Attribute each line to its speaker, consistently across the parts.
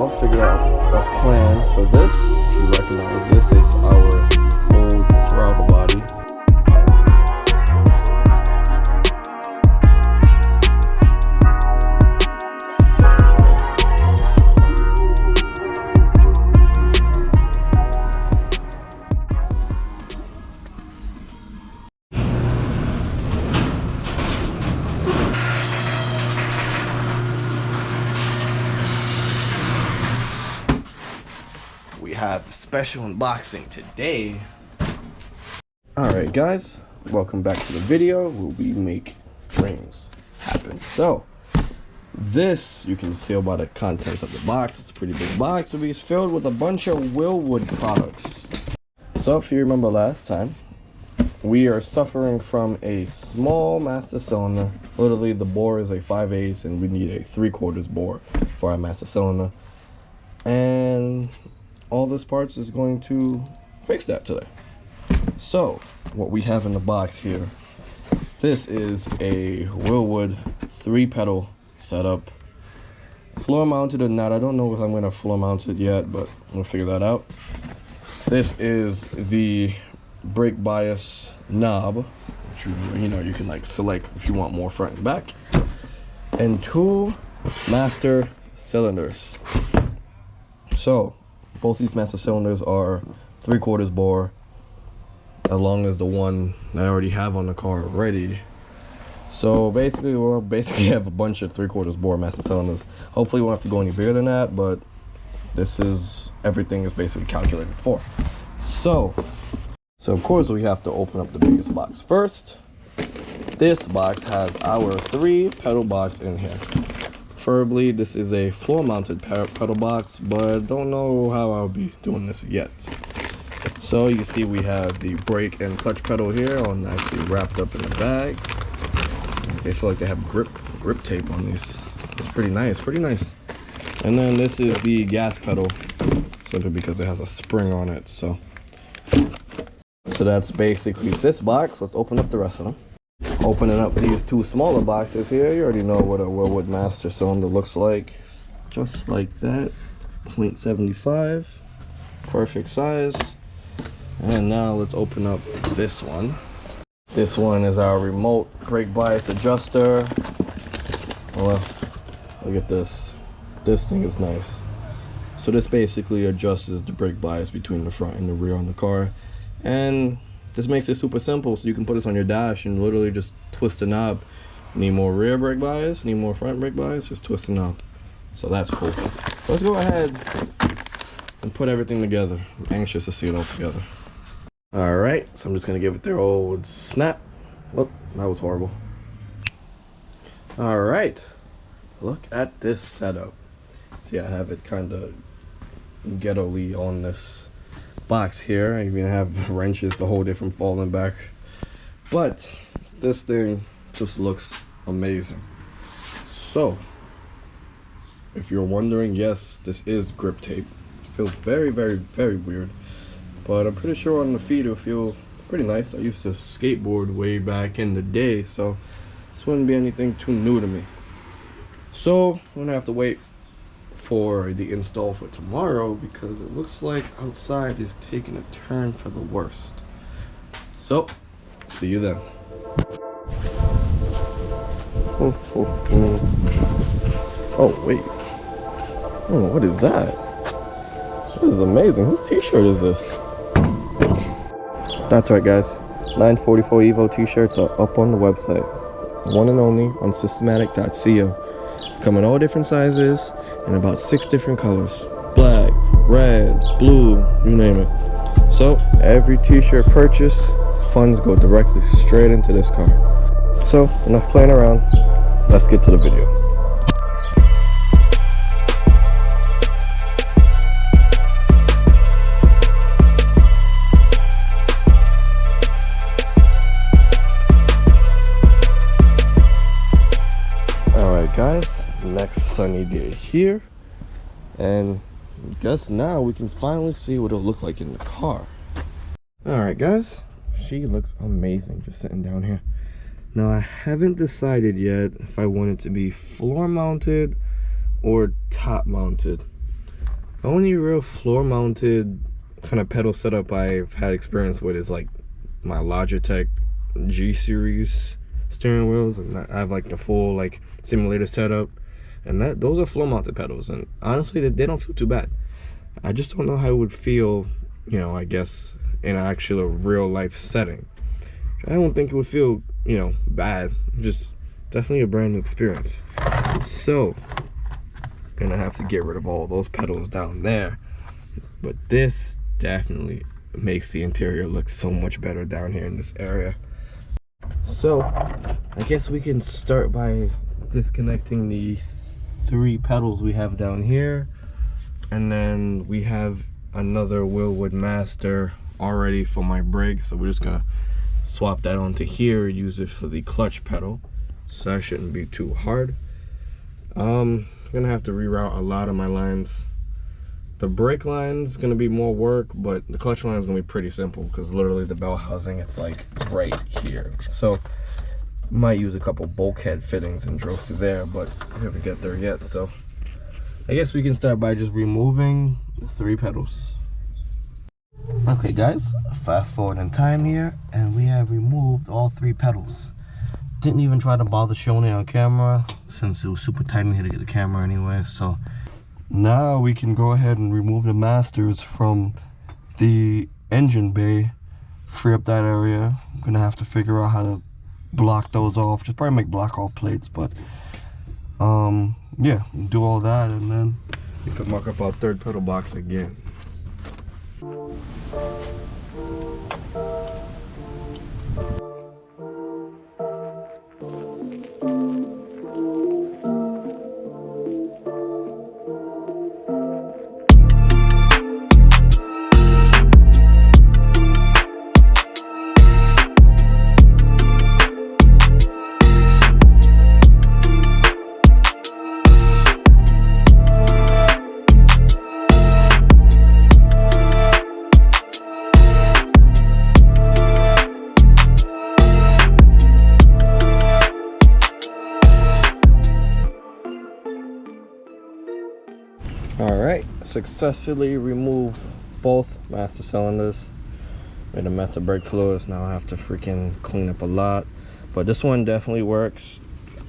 Speaker 1: now figured out a plan for this. If you recognize this, is our old throttle body. We have a special unboxing today. Alright guys, welcome back to the video where we make dreams happen. So this, you can see by the contents of the box, it's a pretty big box. It's filled with a bunch of Wilwood products. So if you remember last time, we are suffering from a small master cylinder. Literally the bore is a 5/8 and we need a 3/4 bore for our master cylinder. And all this parts is going to fix that today. So what we have in the box here, this is a Wilwood 3-pedal setup, floor mounted or not. I don't know if I'm going to floor mount it yet, but we'll figure that out. This is the brake bias knob, which you can like select if you want more front and back, and 2 master cylinders. So both these master cylinders are 3/4 bore, as long as the one I already have on the car already. So basically we'll have a bunch of 3/4 bore master cylinders. Hopefully we won't have to go any bigger than that, but this is, everything is basically calculated for. So of course we have to open up the biggest box first. This box has our 3-pedal box in here. Preferably this is a floor mounted pedal box, but don't know how I'll be doing this yet. So you see we have the brake and clutch pedal here on, actually wrapped up in the bag. They feel like they have grip tape on these. It's pretty nice. And then this is the gas pedal, simply because it has a spring on it. So that's basically this box. Let's open up the rest of them. Opening up these 2 smaller boxes here, you already know what a Wilwood master cylinder looks like. Just like that, 0.75, perfect size. And now let's open up this one. This one is our remote brake bias adjuster. Well, look at this. This thing is nice. So this basically adjusts the brake bias between the front and the rear on the car. And this makes it super simple, so you can put this on your dash and literally just twist the knob. Need more rear brake bias, need more front brake bias, just twist the knob. So that's cool. Let's go ahead and put everything together. I'm anxious to see it all together. Alright, so I'm just going to give it their old snap. Oh, that was horrible. Alright, look at this setup. See, I have it kind of ghetto-y on this box here. I even have wrenches to hold it from falling back. But this thing just looks amazing. So if you're wondering, yes, this is grip tape. It feels very weird, but I'm pretty sure on the feet it'll feel pretty nice. I used to skateboard way back in the day, so this wouldn't be anything too new to me. So I'm gonna have to wait for the install for tomorrow, because it looks like outside is taking a turn for the worst. So see you then. Oh wait, oh, what is that? This is amazing. Whose t-shirt is this? That's right guys, 944 Evo t-shirts are up on the website. One and only on systematic.co. Come in all different sizes and about 6 different colors. Black, red, blue, you name it. So every t-shirt purchase, funds go directly straight into this car. So enough playing around, let's get to the video. Alright guys, next sunny day here, and I guess now we can finally see what it'll look like in the car. Alright guys, she looks amazing just sitting down here. Now I haven't decided yet if I want it to be floor mounted or top mounted. The only real floor mounted kind of pedal setup I've had experience with is like my Logitech G series steering wheels, and I have like the full like simulator setup, and those are floor mounted pedals, and honestly they don't feel too bad. I just don't know how it would feel, you know, I guess in an actual real life setting. I don't think it would feel, you know, bad. Just definitely a brand new experience. So gonna have to get rid of all those pedals down there, but this definitely makes the interior look so much better down here in this area. So I guess we can start by disconnecting the 3 pedals we have down here, and then we have another Wilwood Master already for my brake, so we're just gonna swap that onto here, use it for the clutch pedal, so that shouldn't be too hard. I'm gonna have to reroute a lot of my lines. The brake line is gonna be more work, but the clutch line is gonna be pretty simple because literally the bell housing, it's like right here. So might use a couple bulkhead fittings and drill through there, but we haven't get there yet. So I guess we can start by just removing the 3 pedals. Okay guys, fast forward in time here, and we have removed all 3 pedals. Didn't even try to bother showing it on camera since it was super tight in here to get the camera anyway. So now we can go ahead and remove the masters from the engine bay, free up that area. I'm gonna have to figure out how to block those off, just probably make block off plates, but yeah, do all that, and then we can mark up our 3rd pedal box again. Alright, successfully removed both master cylinders. Made a mess of brake fluids. Now I have to freaking clean up a lot, but this one definitely works.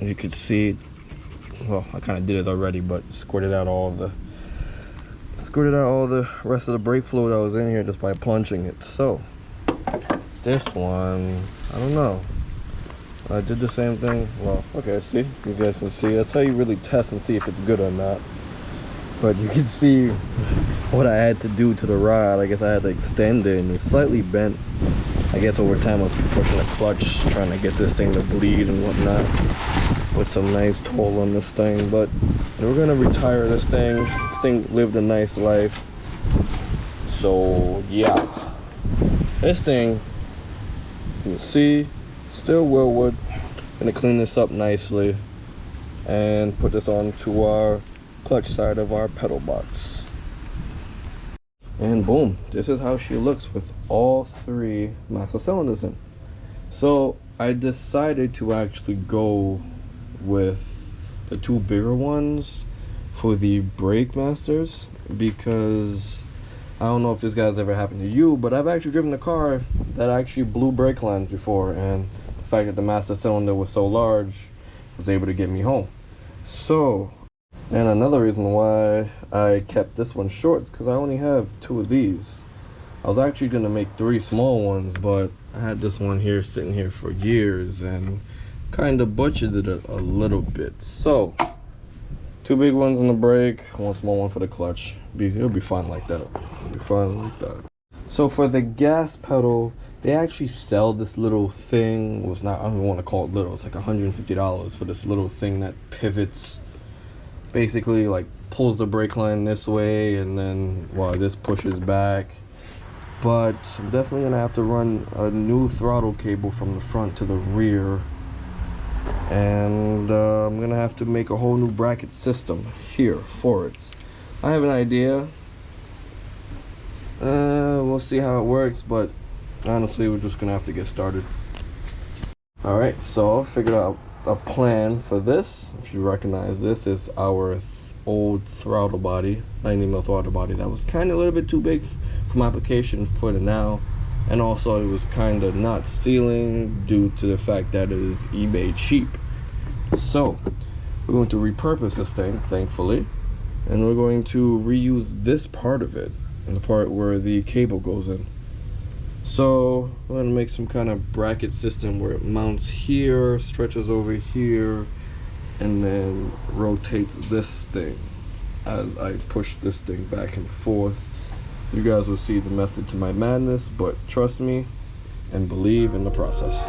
Speaker 1: You could see, well, I kind of did it already, but squirted out all the rest of the brake fluid that was in here just by plunging it. So this one, I don't know, I did the same thing. Well, okay, see, you guys can see. That's how you really test and see if it's good or not. But you can see what I had to do to the rod. I guess I had to extend it, and it's slightly bent. I guess over time I was pushing the clutch, trying to get this thing to bleed and whatnot. With some nice toll on this thing. But we're gonna retire this thing. This thing lived a nice life. So yeah, this thing, you can see, still Wilwood. Gonna clean this up nicely and put this onto our clutch side of our pedal box, and boom, this is how she looks with all 3 master cylinders in. So I decided to actually go with the 2 bigger ones for the brake masters, because I don't know if this guy's ever happened to you, but I've actually driven a car that actually blew brake lines before, and the fact that the master cylinder was so large was able to get me home. So, and another reason why I kept this one short is because I only have 2 of these. I was actually going to make 3 small ones, but I had this one here sitting here for years and kind of butchered it a little bit. So 2 big ones in the brake, 1 small one for the clutch. It'll be fun like that. It'll be fun like that. So for the gas pedal, they actually sell this little thing. Well, it's not, I don't even want to call it little. It's like $150 for this little thing that pivots. Basically, like, pulls the brake line this way, and then this pushes back. But I'm definitely gonna have to run a new throttle cable from the front to the rear, and I'm gonna have to make a whole new bracket system here for it. I have an idea. We'll see how it works, but honestly, we're just gonna have to get started. All right, so I figured out a plan for this. If you recognize this, is our old throttle body, 90mm throttle body that was kind of a little bit too big for my application for the now, and also it was kind of not sealing due to the fact that it is eBay cheap. So we're going to repurpose this thing, thankfully, and we're going to reuse this part of it, and the part where the cable goes in. So we're going to make some kind of bracket system where it mounts here, stretches over here, and then rotates this thing as I push this thing back and forth. You guys will see the method to my madness, but trust me and believe in the process.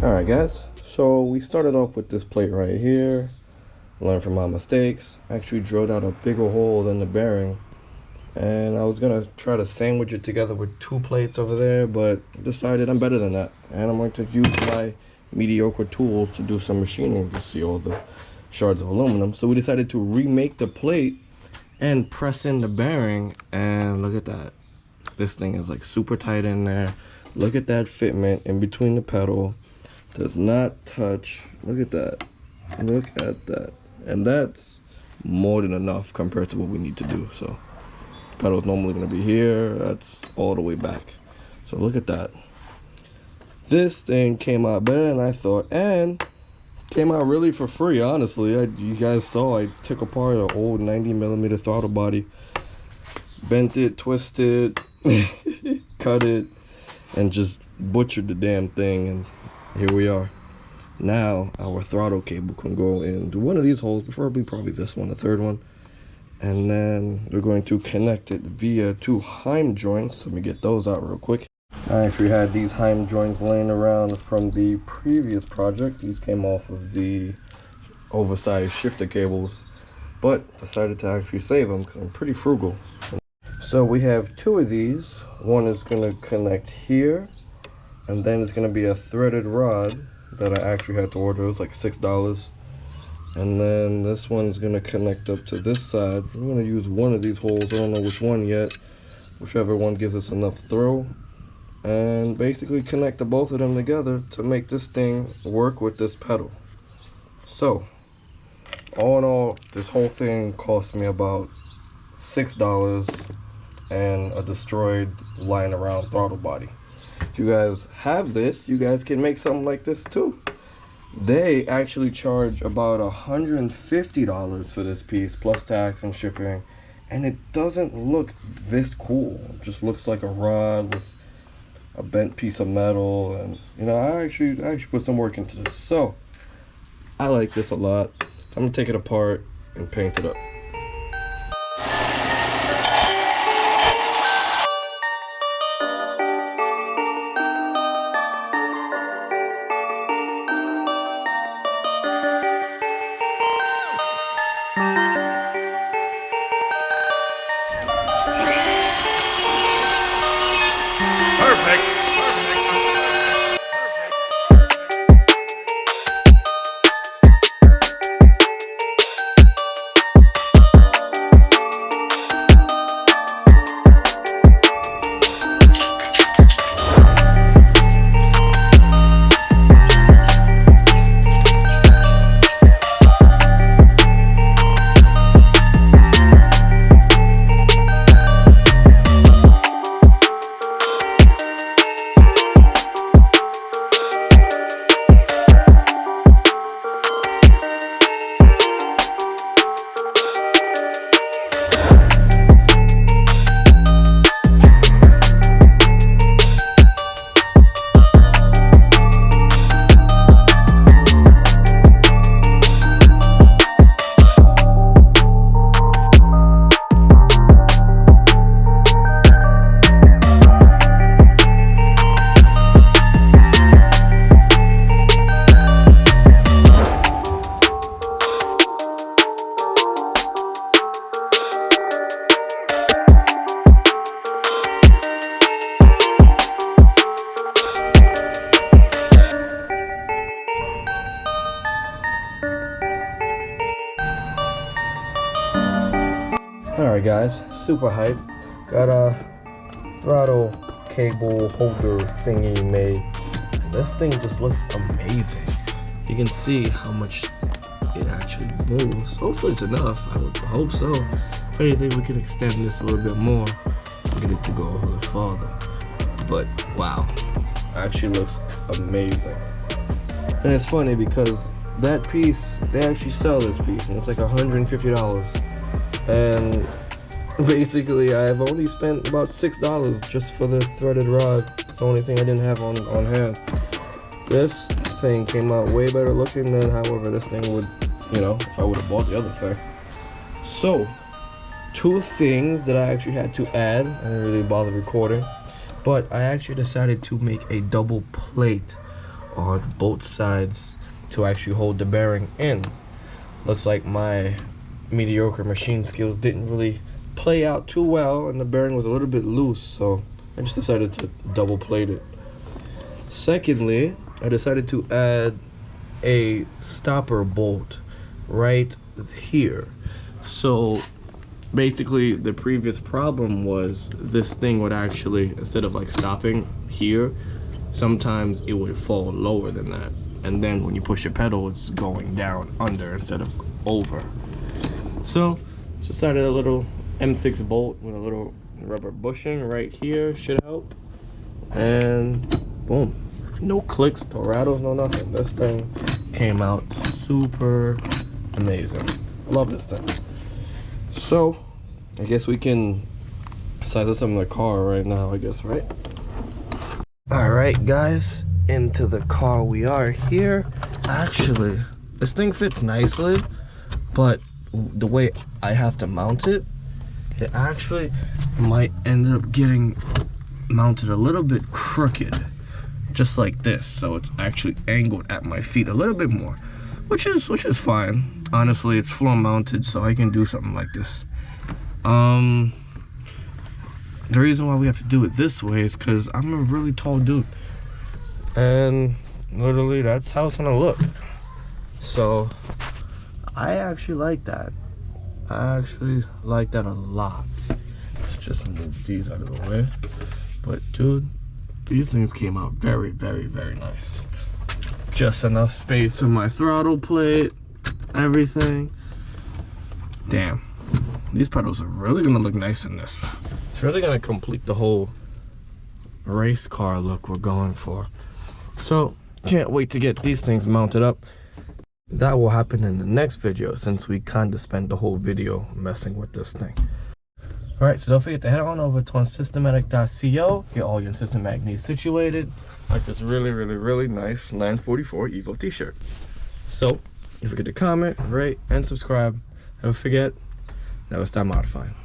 Speaker 1: Alright guys, so we started off with this plate right here. Learn from my mistakes. Actually drilled out a bigger hole than the bearing, and I was gonna try to sandwich it together with two plates over there, but decided I'm better than that, and I'm going to use my mediocre tools to do some machining to see all the shards of aluminum. So we decided to remake the plate and press in the bearing, and look at that. This thing is like super tight in there. Look at that fitment in between the pedal. Does not touch. Look at that. Look at that. And that's more than enough compared to what we need to do. So pedal is normally going to be here. That's all the way back. So look at that. This thing came out better than I thought, and came out really for free, honestly. You guys saw I took apart an old 90mm throttle body, bent it, twisted, cut it, and just butchered the damn thing, and here we are. Now our throttle cable can go into one of these holes, preferably probably this one, the third one. And then we're going to connect it via two Heim joints. Let me get those out real quick. I actually had these Heim joints laying around from the previous project. These came off of the oversized shifter cables, but decided to actually save them because I'm pretty frugal. So we have two of these. One is going to connect here, and then it's going to be a threaded rod that I actually had to order. It was like $6. And then this one's going to connect up to this side. I'm going to use one of these holes. I don't know which one yet. Whichever one gives us enough throw. And basically connect the both of them together to make this thing work with this pedal. So, all in all, this whole thing cost me about $6 and a destroyed lying around throttle body. If you guys have this, you guys can make something like this too. They actually charge about $150 for this piece, plus tax and shipping, and it doesn't look this cool. It just looks like a rod with a bent piece of metal, and you know, I actually put some work into this, so I like this a lot. So I'm gonna take it apart and paint it up. Alright guys, super hype. Got a throttle cable holder thingy made. This thing just looks amazing. You can see how much it actually moves. Hopefully it's enough. I would hope so. If anything, we can extend this a little bit more and get it to go a little farther. But wow, actually looks amazing. And it's funny because that piece, they actually sell this piece and it's like $150. And basically I've only spent about $6 just for the threaded rod. It's the only thing I didn't have on hand. This thing came out way better looking than however this thing would, you know, if I would have bought the other thing. So, two things that I actually had to add. I didn't really bother recording, but I actually decided to make a double plate on both sides to actually hold the bearing in. Looks like my mediocre machine skills didn't really play out too well and the bearing was a little bit loose, so I just decided to double plate it. Secondly, I decided to add a stopper bolt right here. So basically the previous problem was this thing would actually, instead of like stopping here, sometimes it would fall lower than that, and then when you push the pedal it's going down under instead of over. So just added a little M6 bolt with a little rubber bushing right here, should help. And boom, no clicks, no rattles, no nothing. This thing came out super amazing. I love this thing. So I guess we can size this up in the car right now, I guess, right? All right, guys, into the car we are here. Actually, this thing fits nicely, but the way I have to mount it, it actually might end up getting mounted a little bit crooked, just like this. So it's actually angled at my feet a little bit more, which is fine. Honestly, it's floor mounted, so I can do something like this. The reason why we have to do it this way is because I'm a really tall dude, and literally that's how it's gonna look. So I actually like that. I actually like that a lot. Let's just move these out of the way. But dude, these things came out very, very, very nice. Just enough space on my throttle plate, everything. Damn, these pedals are really gonna look nice in this. It's really gonna complete the whole race car look we're going for. So can't wait to get these things mounted up. That will happen in the next video, since we kind of spent the whole video messing with this thing. All right, so don't forget to head on over to unsystematic.co, get all your systematic needs situated, like this really, really, really nice 944 Evo t-shirt. So don't forget to comment, rate, and subscribe. Never forget, never stop modifying.